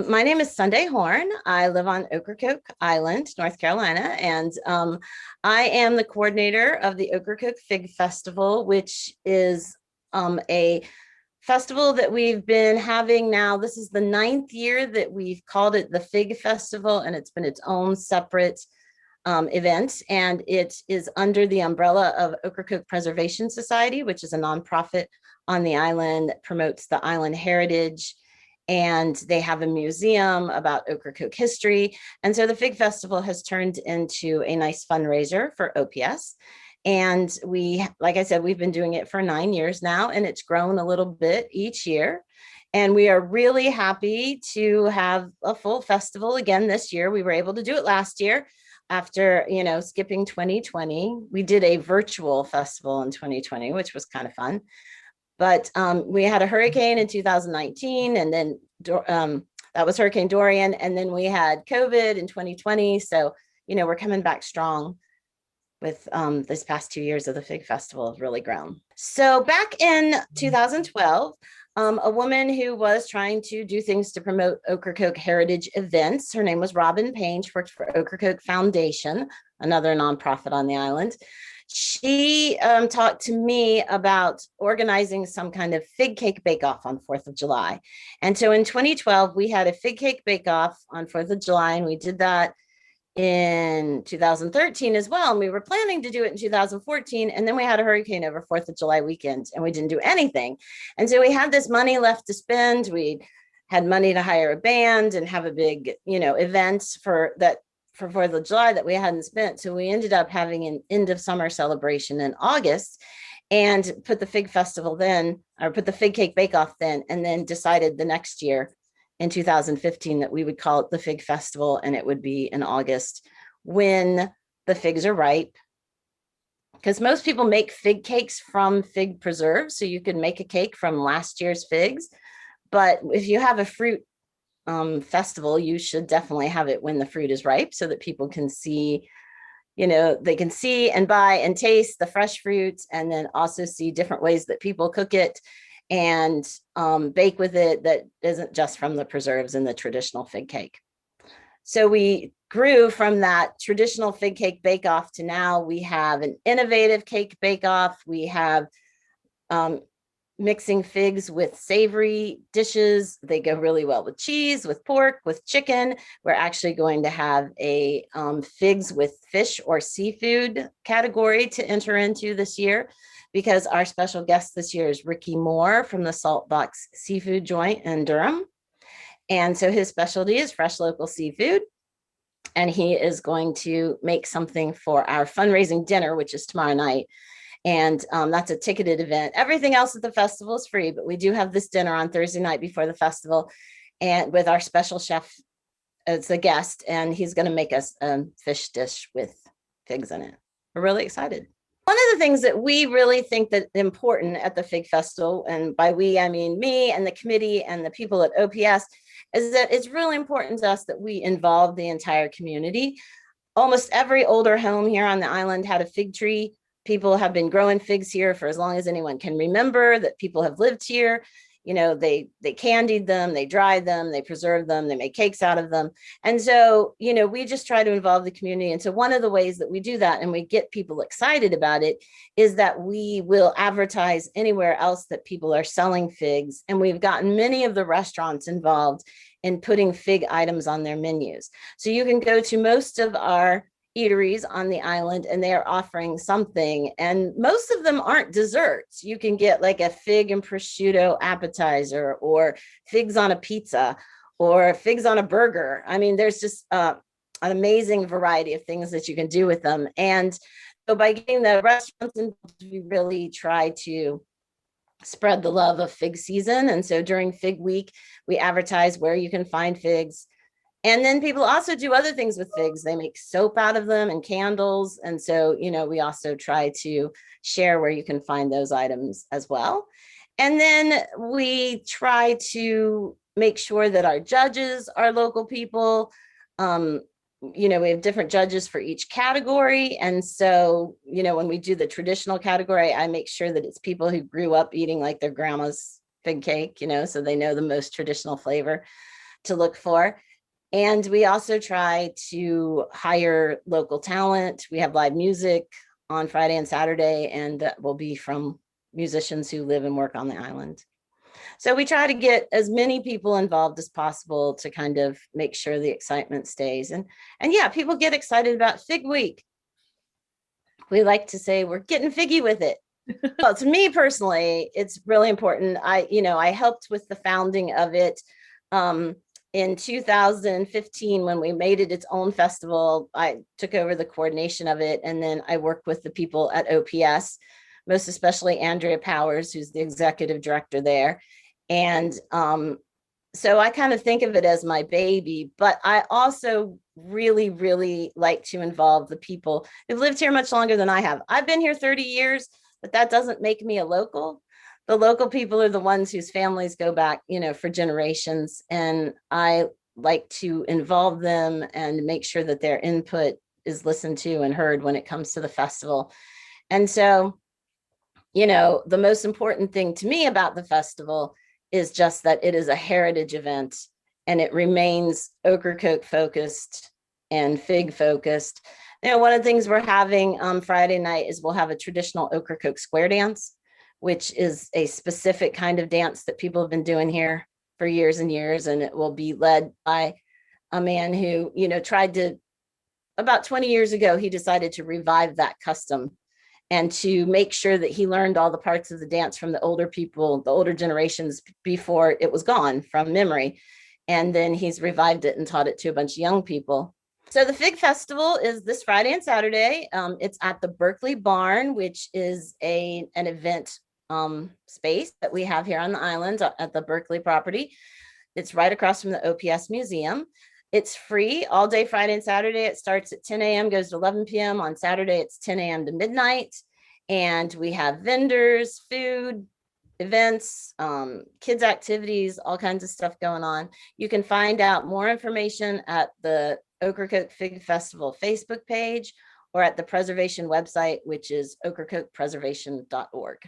My name is Sunday Horn. I live on Ocracoke Island, North Carolina, and I am the coordinator of the Ocracoke Fig Festival, which is a festival that we've been having now. This is the 9th year that we've called it the Fig Festival, and it's been its own separate event, and it is under the umbrella of Ocracoke Preservation Society, which is a nonprofit on the island that promotes the island heritage, and they have a museum about Ocracoke history. And so the Fig Festival has turned into a nice fundraiser for OPS. And like I said, we've been doing it for 9 years now, and it's grown a little bit each year. And we are really happy to have a full festival again this year. We were able to do it last year after, skipping 2020. We did a virtual festival in 2020, which was kind of fun. But we had a hurricane in 2019, and then that was Hurricane Dorian. And then we had COVID in 2020. So, we're coming back strong with this past 2 years of the Fig Festival have really grown. So back in 2012, a woman who was trying to do things to promote Ocracoke heritage events, her name was Robin Payne. She worked for Ocracoke Foundation, another nonprofit on the island. She talked to me about organizing some kind of fig cake bake-off on 4th of July. And so in 2012, we had a fig cake bake-off on 4th of July, and we did that in 2013 as well. And we were planning to do it in 2014. And then we had a hurricane over 4th of July weekend, and we didn't do anything. And so we had this money left to spend. We had money to hire a band and have a big, event for 4th of July that we hadn't spent. So we ended up having an end of summer celebration in August and put the Fig Festival then, or put the Fig Cake Bake Off then, and then decided the next year in 2015 that we would call it the Fig Festival, and it would be in August when the figs are ripe. Because most people make fig cakes from fig preserves, so you could make a cake from last year's figs. But if you have a fruit festival, you should definitely have it when the fruit is ripe so that people can see, they can see and buy and taste the fresh fruits, and then also see different ways that people cook it and bake with it that isn't just from the preserves in the traditional fig cake. So we grew from that traditional fig cake bake-off to now we have an innovative cake bake-off. We have mixing figs with savory dishes. They go really well with cheese, with pork, with chicken. We're actually going to have a figs with fish or seafood category to enter into this year, because our special guest this year is Ricky Moore from the Salt Box Seafood Joint in Durham. And so his specialty is fresh local seafood. And he is going to make something for our fundraising dinner, which is tomorrow night. And that's a ticketed event. Everything else at the festival is free, but we do have this dinner on Thursday night before the festival, and with our special chef as a guest, and he's going to make us a fish dish with figs in it. We're really excited. One of the things that we really think that important at the Fig Festival, and by we, I mean me and the committee and the people at OPS, is that it's really important to us that we involve the entire community. Almost every older home here on the island had a fig tree. People have been growing figs here for as long as anyone can remember, that people have lived here. They candied them, they dried them, they preserved them, they made cakes out of them. And so, we just try to involve the community. And so one of the ways that we do that and we get people excited about it is that we will advertise anywhere else that people are selling figs. And we've gotten many of the restaurants involved in putting fig items on their menus. So you can go to most of our eateries on the island and they are offering something, and most of them aren't desserts. You can get like a fig and prosciutto appetizer, or figs on a pizza, or figs on a burger. I mean, there's just an amazing variety of things that you can do with them. And so by getting the restaurants involved, we really try to spread the love of fig season. And so during Fig Week, we advertise where you can find figs. And then people also do other things with figs. They make soap out of them and candles. And so, we also try to share where you can find those items as well. And then we try to make sure that our judges are local people. We have different judges for each category. And so, when we do the traditional category, I make sure that it's people who grew up eating like their grandma's fig cake, so they know the most traditional flavor to look for. And we also try to hire local talent. We have live music on Friday and Saturday, and that will be from musicians who live and work on the island. So we try to get as many people involved as possible to kind of make sure the excitement stays. And yeah, people get excited about Fig Week. We like to say we're getting figgy with it. Well, to me personally, it's really important. I helped with the founding of it in 2015 when we made it its own festival. I took over the coordination of it, and then I worked with the people at OPS, most especially Andrea Powers, who's the executive director there. And so I kind of think of it as my baby, but I also really, really like to involve the people who've lived here much longer than I have. I've been here 30 years, but that doesn't make me a local. The local people are the ones whose families go back, for generations. And I like to involve them and make sure that their input is listened to and heard when it comes to the festival. And so, the most important thing to me about the festival is just that it is a heritage event and it remains Ocracoke focused and Fig focused. One of the things we're having Friday night is we'll have a traditional Ocracoke square dance, which is a specific kind of dance that people have been doing here for years and years. And it will be led by a man who, tried to, about 20 years ago, he decided to revive that custom and to make sure that he learned all the parts of the dance from the older people, the older generations before it was gone from memory. And then he's revived it and taught it to a bunch of young people. So the Fig Festival is this Friday and Saturday. It's at the Berkeley Barn, which is an event space that we have here on the island at the Berkeley property. It's right across from the OPS Museum. It's free all day Friday and Saturday. It starts at 10 a.m., goes to 11 p.m. On Saturday, it's 10 a.m. to midnight. And we have vendors, food, events, kids activities, all kinds of stuff going on. You can find out more information at the Ocracoke Fig Festival Facebook page or at the preservation website, which is ocracokepreservation.org.